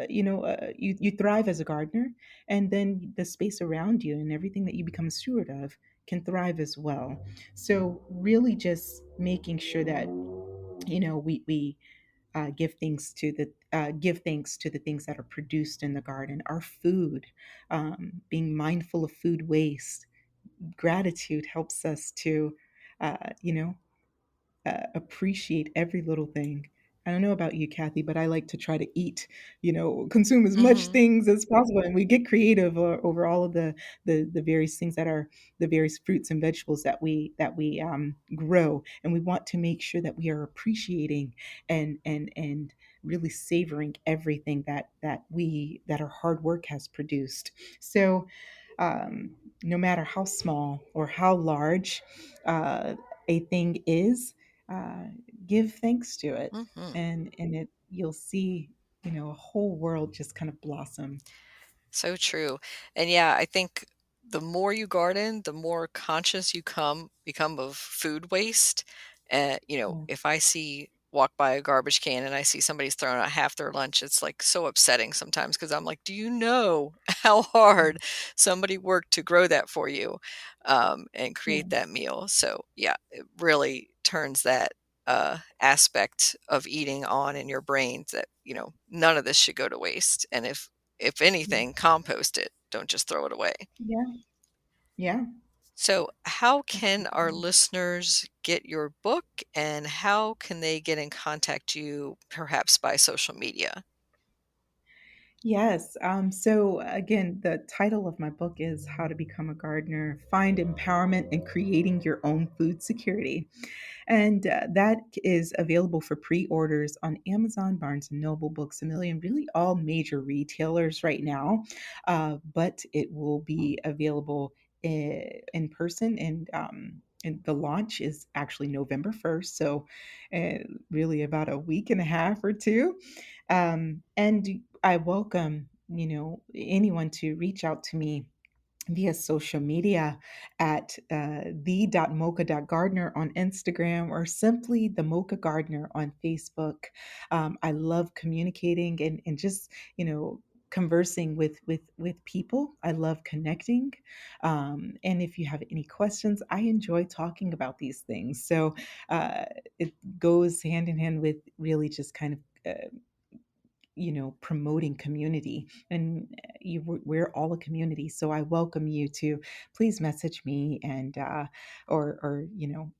you thrive as a gardener, and then the space around you and everything that you become a steward of can thrive as well. So really just making sure that, we give thanks to the things that are produced in the garden, our food, being mindful of food waste. Gratitude helps us to, you know, appreciate every little thing. I don't know about you, Kathy, but I like to try to eat, consume as much Mhm. things as possible, and we get creative over all of the various things that are the various fruits and vegetables that we grow, and we want to make sure that we are appreciating and really savoring everything that our hard work has produced. So no matter how small or how large a thing is, uh, give thanks to it, Mhm. and it you'll see, a whole world just kind of blossom. So true. And yeah, I think the more you garden, the more conscious you become of food waste. Yeah. If I see walk by a garbage can and I see somebody's throwing out half their lunch, it's like so upsetting sometimes because I'm like, do you know how hard somebody worked to grow that for you and create Yeah. that meal? So yeah, it really turns that aspect of eating on in your brain that none of this should go to waste. And if Yeah. anything, compost it. Don't just throw it away. Yeah. Yeah. So, how can our Absolutely. listeners get your book and how can they get in contact you perhaps by social media? Yes. So again, the title of my book is How to Become a Gardener, Find Empowerment in Creating Your Own Food Security. And that is available for pre-orders on Amazon, Barnes and Noble, Books a Million, really all major retailers right now. But it will be available in person, and the launch is actually November 1st. So really about a week and a half or two. And I welcome, anyone to reach out to me via social media at the.mocha.gardener on Instagram, or simply the Mocha Gardener on Facebook. I love communicating and just, conversing with people. I love connecting. And if you have any questions, I enjoy talking about these things. So uh, it goes hand in hand with really just kind of promoting community, and we're all a community, so I welcome you to please message me, and or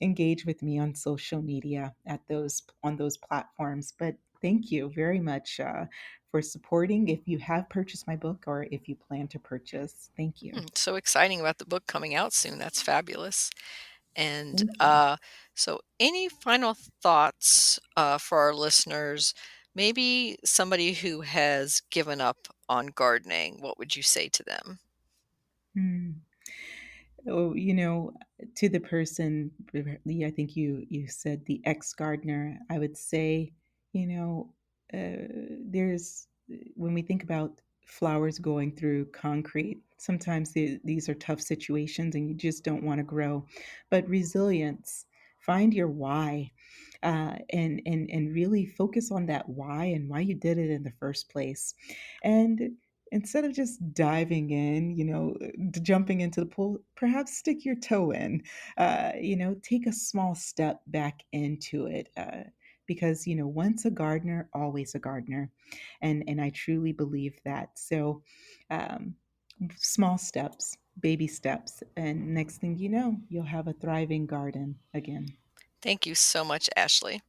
engage with me on social media at those on those platforms. But thank you very much for supporting. If you have purchased my book, or if you plan to purchase, thank you. So exciting about the book coming out soon. That's fabulous. And Thank you. so, any final thoughts for our listeners? Maybe somebody who has given up on gardening, what would you say to them? Hmm. Oh, to the person, I think you said the ex-gardener, I would say, there's when we think about flowers going through concrete, sometimes these are tough situations and you just don't want to grow. But resilience, find your why, and really focus on that why and why you did it in the first place. And instead of just diving in, jumping into the pool, perhaps stick your toe in. Take a small step back into it. Because once a gardener, always a gardener, and I truly believe that. So, um, small steps, baby steps, and next thing you know, you'll have a thriving garden again. Thank you so much, Ashley.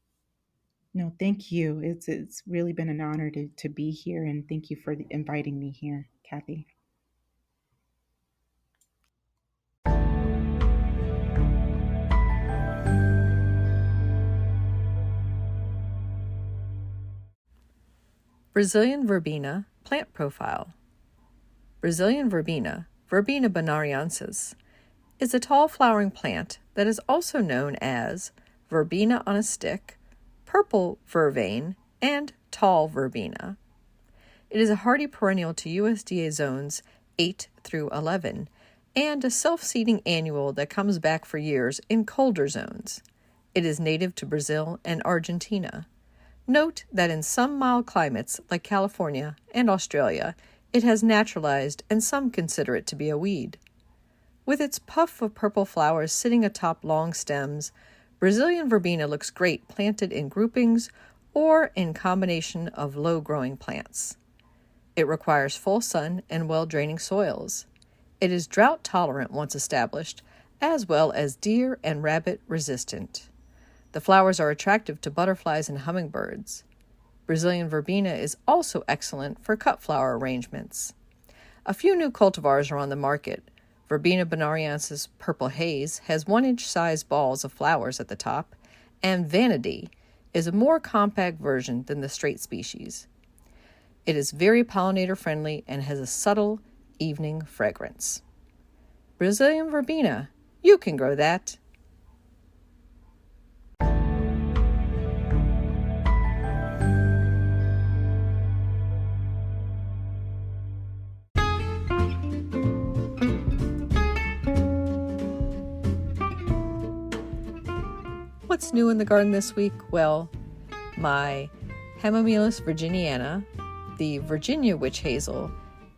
No, thank you. It's really been an honor to be here, and thank you for inviting me here, Kathy. Brazilian verbena plant profile. Brazilian verbena, Verbena bonariensis, is a tall flowering plant that is also known as verbena on a stick, purple vervain, and tall verbena. It is a hardy perennial to USDA zones 8 through 11 and a self-seeding annual that comes back for years in colder zones. It is native to Brazil and Argentina. Note that in some mild climates like California and Australia, it has naturalized and some consider it to be a weed. With its puff of purple flowers sitting atop long stems, Brazilian verbena looks great planted in groupings or in combination of low-growing plants. It requires full sun and well-draining soils. It is drought tolerant once established, as well as deer and rabbit resistant. The flowers are attractive to butterflies and hummingbirds. Brazilian verbena is also excellent for cut flower arrangements. A few new cultivars are on the market. Verbena bonariensis Purple Haze has 1-inch size balls of flowers at the top, and Vanity is a more compact version than the straight species. It is very pollinator friendly and has a subtle evening fragrance. Brazilian verbena. You can grow that. What's new in the garden this week? Well, my Hamamelis virginiana, the Virginia witch hazel,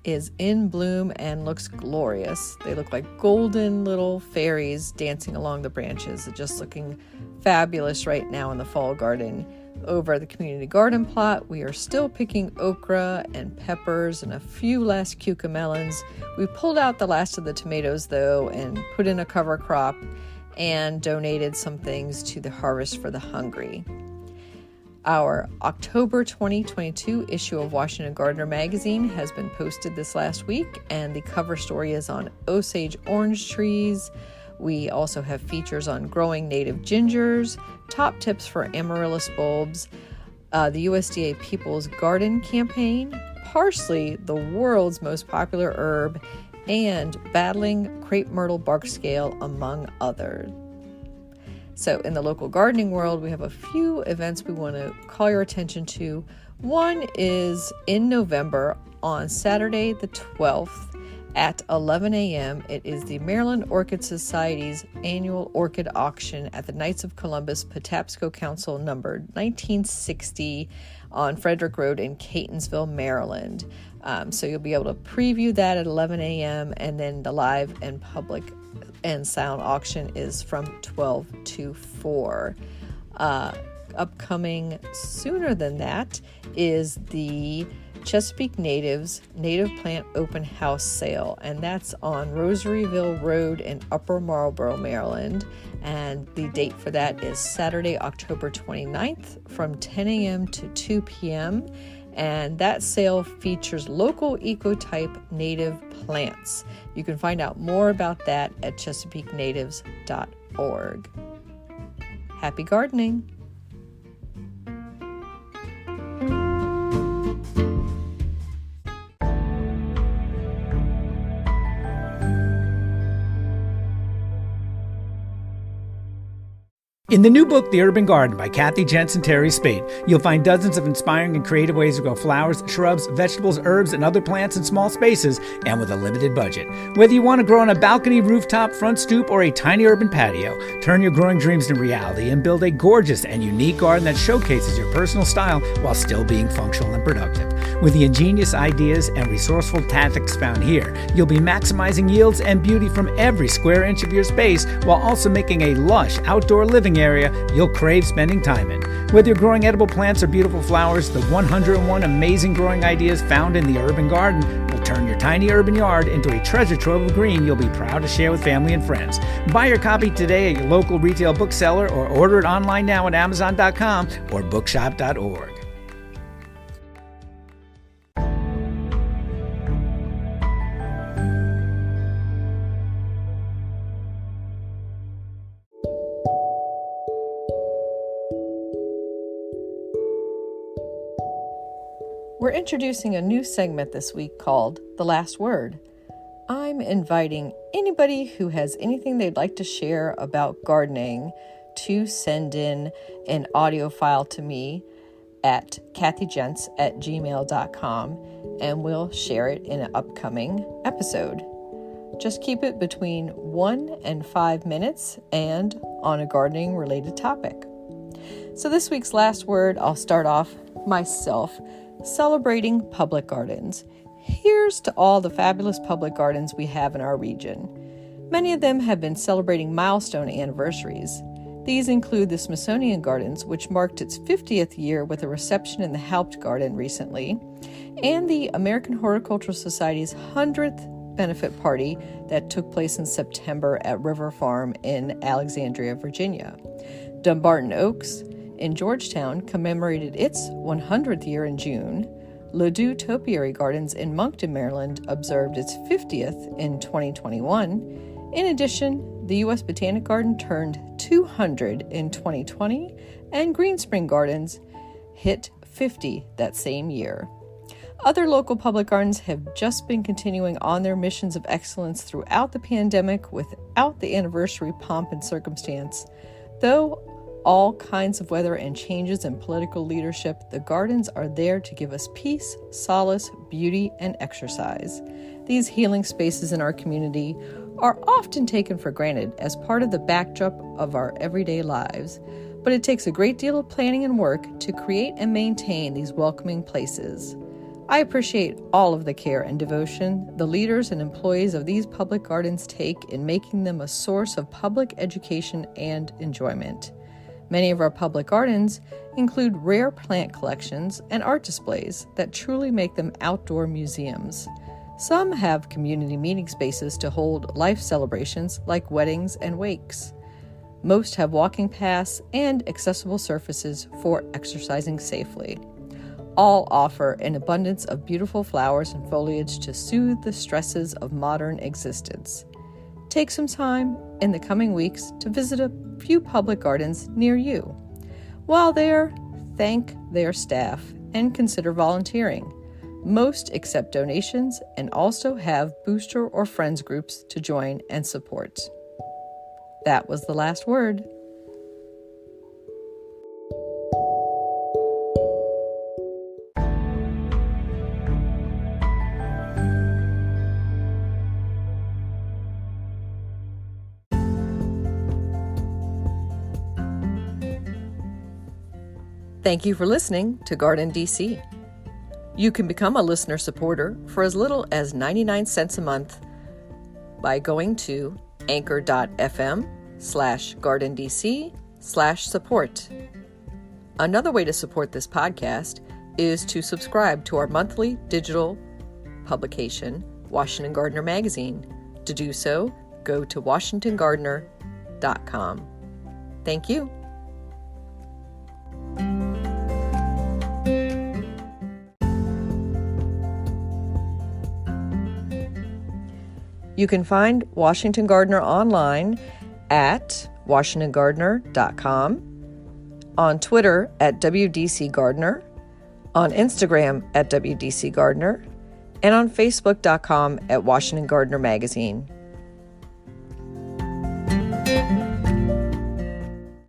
is in bloom and looks glorious. They look like golden little fairies dancing along the branches. They're just looking fabulous right now in the fall garden. Over at the community garden plot, we are still picking okra and peppers and a few last cucamelons. We pulled out the last of the tomatoes though and put in a cover crop and donated some things to the Harvest for the Hungry. Our October 2022 issue of Washington Gardener magazine has been posted this last week, and the cover story is on Osage orange trees. We also have features on growing native gingers, top tips for amaryllis bulbs, the USDA People's Garden campaign, parsley, the world's most popular herb, and battling crepe myrtle bark scale, among others. So in the local gardening world, we have a few events we want to call your attention to. One is in November on Saturday the 12th at 11 a.m. It is the Maryland Orchid Society's annual orchid auction at the Knights of Columbus Patapsco Council number 1960 on Frederick Road in Catonsville, Maryland. So you'll be able to preview that at 11 a.m. and then the live and public and sound auction is from 12 to 4. Upcoming sooner than that is the Chesapeake Natives Native Plant Open House Sale, and that's on Rosaryville Road in Upper Marlboro, Maryland. And the date for that is Saturday, October 29th from 10 a.m. to 2 p.m. And that sale features local ecotype native plants. You can find out more about that at chesapeakenatives.org. Happy gardening! In the new book, The Urban Garden by Kathy Jentz and Terry Spade, you'll find dozens of inspiring and creative ways to grow flowers, shrubs, vegetables, herbs, and other plants in small spaces and with a limited budget. Whether you want to grow on a balcony, rooftop, front stoop, or a tiny urban patio, turn your growing dreams into reality and build a gorgeous and unique garden that showcases your personal style while still being functional and productive. With the ingenious ideas and resourceful tactics found here, you'll be maximizing yields and beauty from every square inch of your space while also making a lush outdoor living area you'll crave spending time in. Whether you're growing edible plants or beautiful flowers, the 101 amazing growing ideas found in the urban garden will turn your tiny urban yard into a treasure trove of green you'll be proud to share with family and friends. Buy your copy today at your local retail bookseller or order it online now at Amazon.com or bookshop.org. We're introducing a new segment this week called The Last Word. I'm inviting anybody who has anything they'd like to share about gardening to send in an audio file to me at kathyjentz@gmail.com, and we'll share it in an upcoming episode. Just keep it between 1 and 5 minutes and on a gardening related topic. So this week's last word, I'll start off myself celebrating public gardens. Here's to all the fabulous public gardens we have in our region. Many of them have been celebrating milestone anniversaries. These include the Smithsonian Gardens, which marked its 50th year with a reception in the Haupt Garden recently, and the American Horticultural Society's 100th benefit party that took place in September at River Farm in Alexandria, Virginia. Dumbarton Oaks in Georgetown commemorated its 100th year in June. Ladue Topiary Gardens in Moncton, Maryland observed its 50th in 2021. In addition, the U.S. Botanic Garden turned 200 in 2020, and Green Spring Gardens hit 50 that same year. Other local public gardens have just been continuing on their missions of excellence throughout the pandemic without the anniversary pomp and circumstance. Though all kinds of weather and changes in political leadership, the gardens are there to give us peace, solace, beauty, and exercise. These healing spaces in our community are often taken for granted as part of the backdrop of our everyday lives, but it takes a great deal of planning and work to create and maintain these welcoming places. I appreciate all of the care and devotion the leaders and employees of these public gardens take in making them a source of public education and enjoyment. Many of our public gardens include rare plant collections and art displays that truly make them outdoor museums. Some have community meeting spaces to hold life celebrations like weddings and wakes. Most have walking paths and accessible surfaces for exercising safely. All offer an abundance of beautiful flowers and foliage to soothe the stresses of modern existence. Take some time in the coming weeks to visit a few public gardens near you. While there, thank their staff and consider volunteering. Most accept donations and also have booster or friends groups to join and support. That was the last word. Thank you for listening to GardenDC. You can become a listener supporter for as little as 99 cents a month by going to anchor.fm/GardenDC/support. Another way to support this podcast is to subscribe to our monthly digital publication, Washington Gardener Magazine. To do so, go to washingtongardener.com. Thank you. You can find Washington Gardener online at washingtongardener.com, on Twitter at WDC Gardener, on Instagram at WDC Gardener, and on Facebook.com at Washington Gardener Magazine.